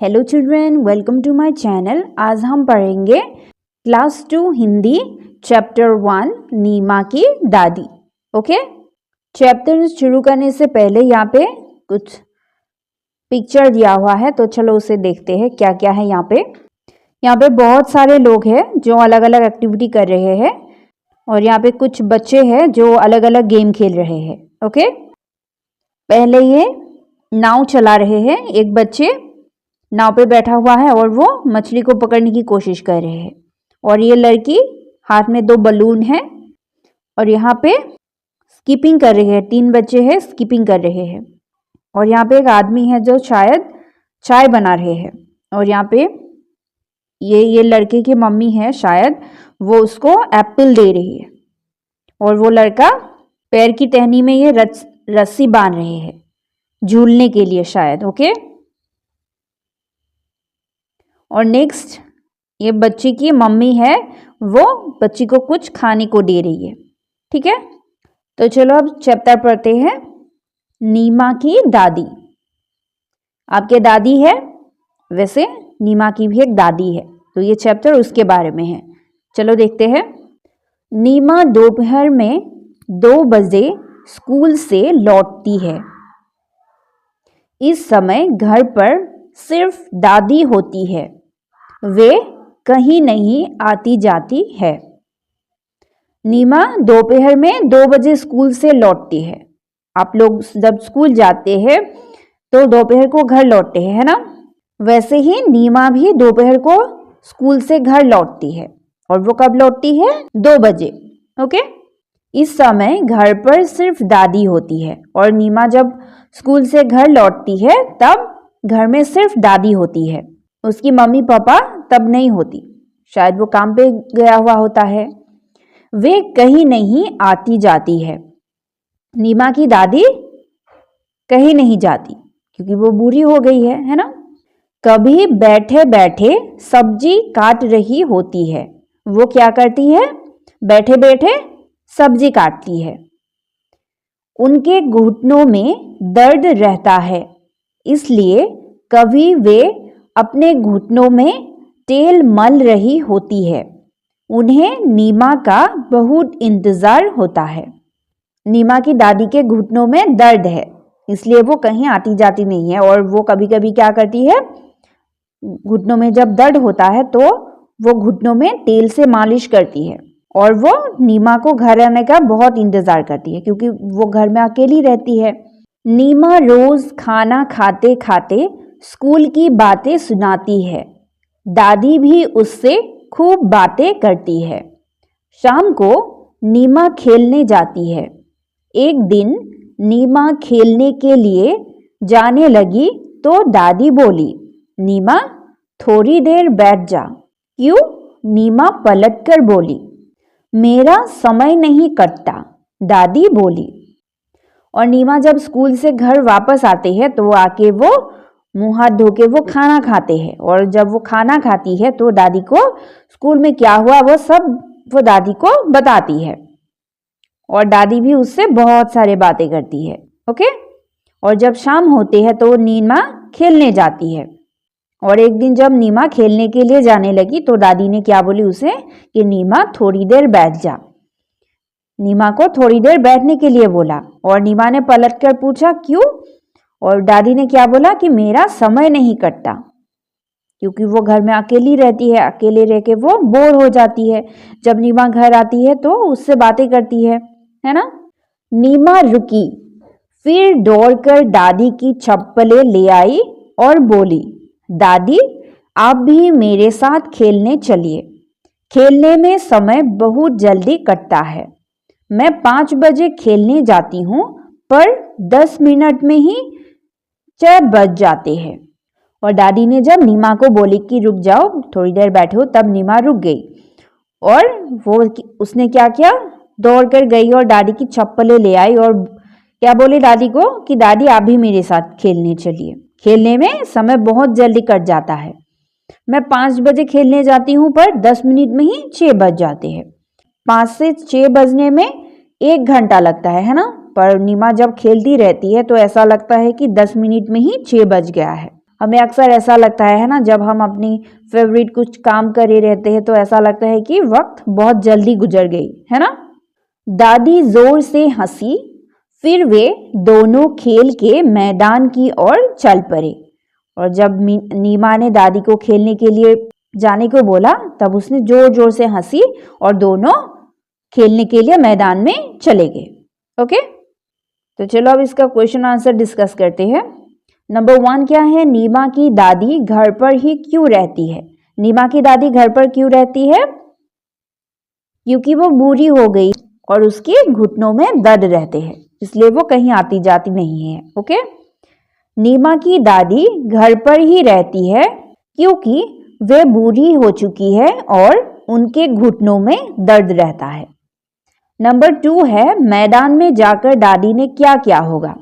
Hello children, welcome to my channel. आज हम पढ़ेंगे क्लास 2 हिंदी चैप्टर 1 नीमा की दादी। ओके, चैप्टर शुरू करने से पहले यहाँ पे कुछ पिक्चर दिया हुआ है, तो चलो उसे देखते हैं क्या क्या है। यहाँ पे बहुत सारे लोग हैं जो अलग अलग एक्टिविटी कर रहे हैं और यहाँ पे कुछ बच्चे हैं जो अलग अलग गेम खेल रहे हैं। ओके, पहले ये नाव चला रहे हैं। एक बच्चे नाव पे बैठा हुआ है और वो मछली को पकड़ने की कोशिश कर रहे हैं और ये लड़की हाथ में 2 बलून है और यहाँ पे स्कीपिंग कर रहे हैं। 3 बच्चे हैं, स्कीपिंग कर रहे हैं और यहाँ पे एक आदमी है जो शायद चाय बना रहे हैं और यहाँ पे ये लड़के की मम्मी है, शायद वो उसको एप्पल दे रही है और वो लड़का पैर की टहनी में ये रस्सी बांध रहे हैं झूलने के लिए शायद। ओके, और नेक्स्ट ये बच्ची की मम्मी है, वो बच्ची को कुछ खाने को दे रही है। ठीक है, तो चलो अब चैप्टर पढ़ते हैं। नीमा की दादी। आपके दादी है, वैसे नीमा की भी एक दादी है, तो ये चैप्टर उसके बारे में है। चलो देखते हैं। नीमा दोपहर में 2 बजे स्कूल से लौटती है। इस समय घर पर सिर्फ दादी होती है, वे कहीं नहीं आती जाती है। नीमा दोपहर में 2 बजे स्कूल से लौटती है। आप लोग जब स्कूल जाते हैं तो दोपहर को घर लौटते हैं, है ना? वैसे ही नीमा भी दोपहर को स्कूल से घर लौटती है और वो कब लौटती है? 2 बजे। ओके, इस समय घर पर सिर्फ दादी होती है और नीमा जब स्कूल से घर लौटती है तब घर में सिर्फ दादी होती है। उसकी मम्मी पापा तब नहीं होती, शायद वो काम पे गया हुआ होता है। वे कहीं नहीं आती जाती है। नीमा की दादी कहीं नहीं जाती क्योंकि वो बूढ़ी हो गई है ना? कभी बैठे बैठे सब्जी काट रही होती है। वो क्या करती है? बैठे बैठे सब्जी काटती है। उनके घुटनों में दर्द रहता है, इसलिए कभी वे अपने घुटनों में तेल मल रही होती है। उन्हें नीमा का बहुत इंतजार होता है। नीमा की दादी के घुटनों में दर्द है, इसलिए वो कहीं आती जाती नहीं है और वो कभी कभी क्या करती है, घुटनों में जब दर्द होता है तो वो घुटनों में तेल से मालिश करती है और वो नीमा को घर आने का बहुत इंतजार करती है क्योंकि वो घर में अकेली रहती है। नीमा रोज खाना खाते खाते स्कूल की बातें सुनाती है। दादी भी उससे खूब बातें करती है। शाम को नीमा खेलने जाती है। एक दिन नीमा खेलने के लिए जाने लगी तो दादी बोली, नीमा थोड़ी देर बैठ जा। क्यों? नीमा पलटकर बोली, मेरा समय नहीं कटता, दादी बोली। और नीमा जब स्कूल से घर वापस आते हैं तो आके वो मुंह हाथ धो के वो खाना खाते हैं और जब वो खाना खाती है तो दादी को स्कूल में क्या हुआ वो सब वो दादी को बताती है और दादी भी उससे बहुत सारे बातें करती है। ओके, और जब शाम होते हैं तो नीमा खेलने जाती है और एक दिन जब नीमा खेलने के लिए जाने लगी तो दादी ने क्या बोली उसे कि नीमा थोड़ी देर बैठ जा। नीमा को थोड़ी देर बैठने के लिए बोला और नीमा ने पलटकर पूछा, क्यों? और दादी ने क्या बोला कि मेरा समय नहीं कटता, क्योंकि वो घर में अकेली रहती है, अकेले रह के वो बोर हो जाती है। जब नीमा घर आती है तो उससे बातें करती है ना? नीमा रुकी, फिर दौड़कर दादी की चप्पलें ले आई और बोली, दादी आप भी मेरे साथ खेलने चलिए। खेलने में समय बहुत जल्दी कटता है। मैं 5 बजे खेलने जाती हूँ पर 10 मिनट में ही 4 बज जाते हैं। और दादी ने जब नीमा को बोली कि रुक जाओ, थोड़ी देर बैठो, तब नीमा रुक गई और उसने क्या किया, दौड़कर गई और दादी की चप्पलें ले आई और क्या बोली दादी को कि दादी आप भी मेरे साथ खेलने चलिए। खेलने में समय बहुत जल्दी कट जाता है। मैं 5 बजे खेलने जाती हूँ पर 10 मिनट में ही 6 बज जाते हैं। 5 से 6 बजने में 1 घंटा लगता है ना? पर नीमा जब खेलती रहती है तो ऐसा लगता है कि 10 मिनट में ही 6 बज गया है। हमें अक्सर ऐसा लगता है ना, जब हम अपनी फेवरेट कुछ काम कर रहे रहते हैं तो ऐसा लगता है कि वक्त बहुत जल्दी गुजर गई, है ना। दादी जोर से हंसी, फिर वे दोनों खेल के मैदान की ओर चल पड़े। और जब नीमा ने दादी को खेलने के लिए जाने को बोला तब उसने जोर जोर से हंसी और दोनों खेलने के लिए मैदान में चले गए। ओके, तो चलो अब इसका क्वेश्चन आंसर डिस्कस करते हैं। नंबर 1 क्या है, नीमा की दादी घर पर ही क्यों रहती है। नीमा की दादी घर पर क्यों रहती है? क्योंकि वो बूढ़ी हो गई और उसके घुटनों में दर्द रहते हैं, इसलिए वो कहीं आती जाती नहीं है। ओके, नीमा की दादी घर पर ही रहती है क्योंकि वे बूढ़ी हो चुकी है और उनके घुटनों में दर्द रहता है। नंबर 2 है, मैदान में जाकर दादी ने क्या किया होगा।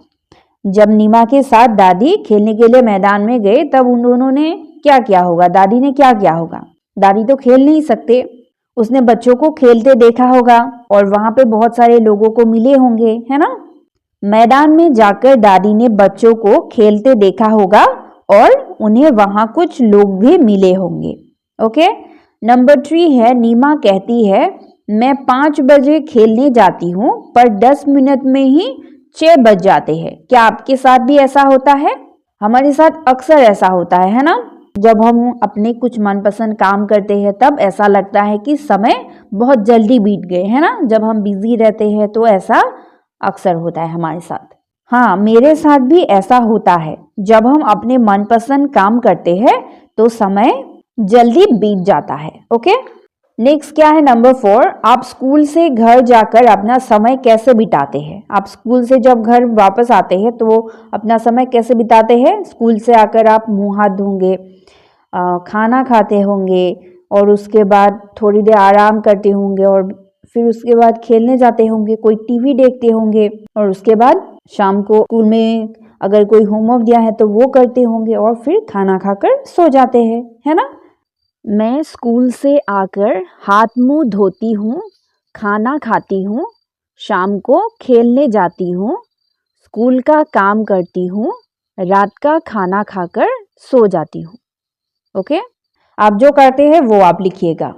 जब नीमा के साथ दादी खेलने के लिए मैदान में गए तब उन दोनों ने क्या किया होगा, दादी ने क्या किया होगा। दादी तो खेल नहीं सकते, उसने बच्चों को खेलते देखा होगा और वहां पे बहुत सारे लोगों को मिले होंगे, है ना। मैदान में जाकर दादी ने बच्चों को खेलते देखा होगा और उन्हें वहां कुछ लोग भी मिले होंगे। ओके, नंबर 3 है, नीमा कहती है मैं 5 बजे खेलने जाती हूँ पर 10 मिनट में ही 6 बज जाते हैं। क्या आपके साथ भी ऐसा होता है? हमारे साथ अक्सर ऐसा होता है ना। जब हम अपने कुछ मनपसंद काम करते हैं तब ऐसा लगता है कि समय बहुत जल्दी बीत गए, है ना। जब हम बिजी रहते हैं तो ऐसा अक्सर होता है हमारे साथ। हाँ, मेरे साथ भी ऐसा होता है। जब हम अपने मनपसंद काम करते हैं तो समय जल्दी बीत जाता है। ओके, नेक्स्ट क्या है, नंबर 4, आप स्कूल से घर जाकर अपना समय कैसे बिताते हैं। आप स्कूल से जब घर वापस आते हैं तो अपना समय कैसे बिताते हैं। स्कूल से आकर आप मुंह हाथ धोंगे, खाना खाते होंगे और उसके बाद थोड़ी देर आराम करते होंगे और फिर उसके बाद खेलने जाते होंगे, कोई टीवी देखते होंगे और उसके बाद शाम को स्कूल में अगर कोई होमवर्क दिया है तो वो करते होंगे और फिर खाना खाकर सो जाते हैं, है ना। मैं स्कूल से आकर हाथ मुंह धोती हूँ, खाना खाती हूँ, शाम को खेलने जाती हूँ, स्कूल का काम करती हूँ, रात का खाना खाकर सो जाती हूँ। ओके, आप जो करते हैं वो आप लिखिएगा।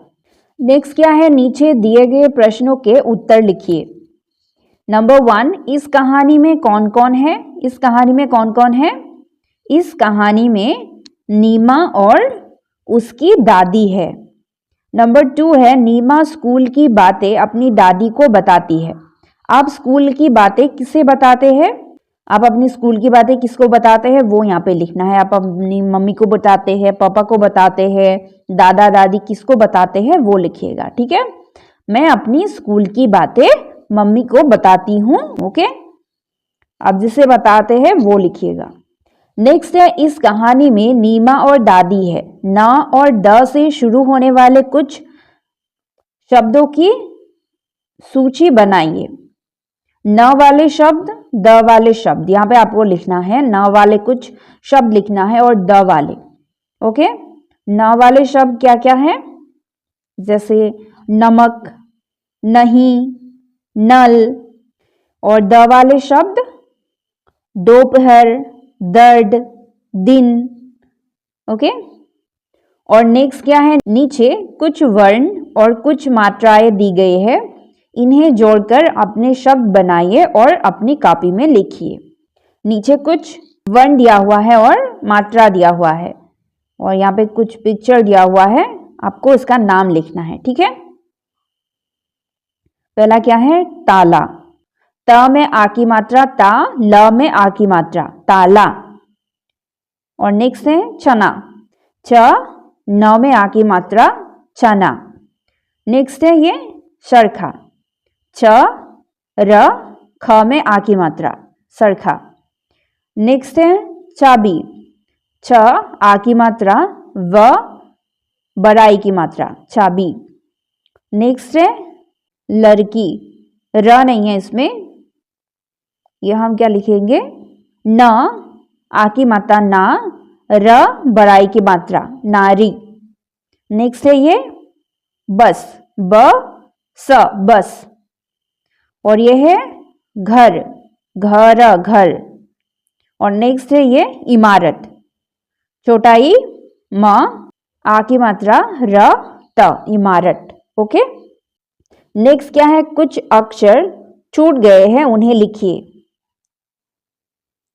नेक्स्ट क्या है, नीचे दिए गए प्रश्नों के उत्तर लिखिए। नंबर 1, इस कहानी में कौन कौन है। इस कहानी में कौन कौन है? इस कहानी में नीमा और उसकी दादी है। नंबर 2 है, नीमा स्कूल की बातें अपनी दादी को बताती है। आप स्कूल की बातें किसे बताते हैं? आप अपनी स्कूल की बातें किसको बताते हैं वो यहाँ पे लिखना है। आप अपनी मम्मी को बताते हैं, पापा को बताते हैं, दादा दादी किसको बताते हैं वो लिखिएगा, ठीक है। मैं अपनी स्कूल की बातें मम्मी को बताती हूँ। ओके, अब जिसे बताते हैं वो लिखिएगा। नेक्स्ट है, इस कहानी में नीमा और दादी है। न और द से शुरू होने वाले कुछ शब्दों की सूची बनाइए। न वाले शब्द, द वाले शब्द, यहाँ पे आपको लिखना है। न वाले कुछ शब्द लिखना है और द वाले। ओके, न वाले शब्द क्या क्या है? जैसे नमक, नहीं, नल। और द वाले शब्द दोपहर, दर्द, दिन। ओके, और नेक्स्ट क्या है, नीचे कुछ वर्ण और कुछ मात्राएं दी गई है, इन्हें जोड़कर अपने शब्द बनाइए और अपनी कॉपी में लिखिए। नीचे कुछ वर्ण दिया हुआ है और मात्रा दिया हुआ है और यहाँ पे कुछ पिक्चर दिया हुआ है, आपको इसका नाम लिखना है, ठीक है। पहला क्या है, ताला। त में आ की मात्रा ता, ल में आ की मात्रा ताला। और नेक्स्ट है चना। च न में आ की मात्रा चना। नेक्स्ट है ये सरखा। छ र ख में आ की मात्रा सरखा। नेक्स्ट है चाबी। छ आ की मात्रा व बड़ाई की मात्रा चाबी। नेक्स्ट है लड़की। र नहीं है इसमें, यह हम क्या लिखेंगे, न आ की मात्रा ना, र बड़ाई की मात्रा नारी। नेक्स्ट है ये बस। ब स बस। और ये है घर। घर घर। और नेक्स्ट है ये इमारत। छोटा ई म, आ की मात्रा र त, इमारत। ओके, नेक्स्ट क्या है, कुछ अक्षर छूट गए हैं, उन्हें लिखिए।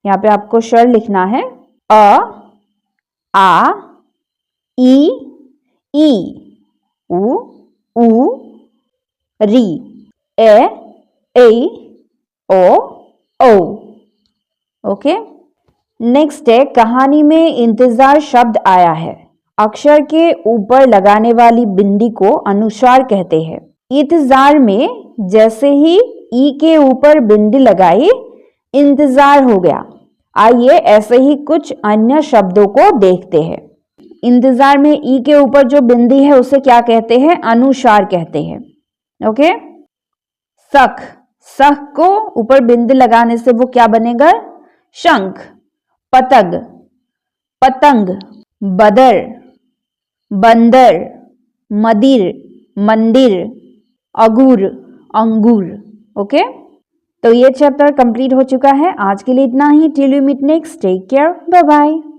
यहाँ पे आपको शर लिखना है, अ, आ, ई, उ, री, ए, ओ, ओके। नेक्स्ट है, कहानी में इंतजार शब्द आया है, अक्षर के ऊपर लगाने वाली बिंदी को अनुस्वार कहते हैं। इंतजार में जैसे ही ई के ऊपर बिंदी लगाई, इंतजार हो गया। आइए ऐसे ही कुछ अन्य शब्दों को देखते हैं। इंतजार में ई के ऊपर जो बिंदी है उसे क्या कहते हैं, अनुस्वार कहते हैं। ओके, सख, सख को ऊपर बिंदी लगाने से वो क्या बनेगा, शंख। पतंग, पतंग। बदर, बंदर। मदिर, मंदिर। अगूर, अंगूर। ओके, तो ये चैप्टर कंप्लीट हो चुका है। आज के लिए इतना ही। Till you meet next, take care, bye bye.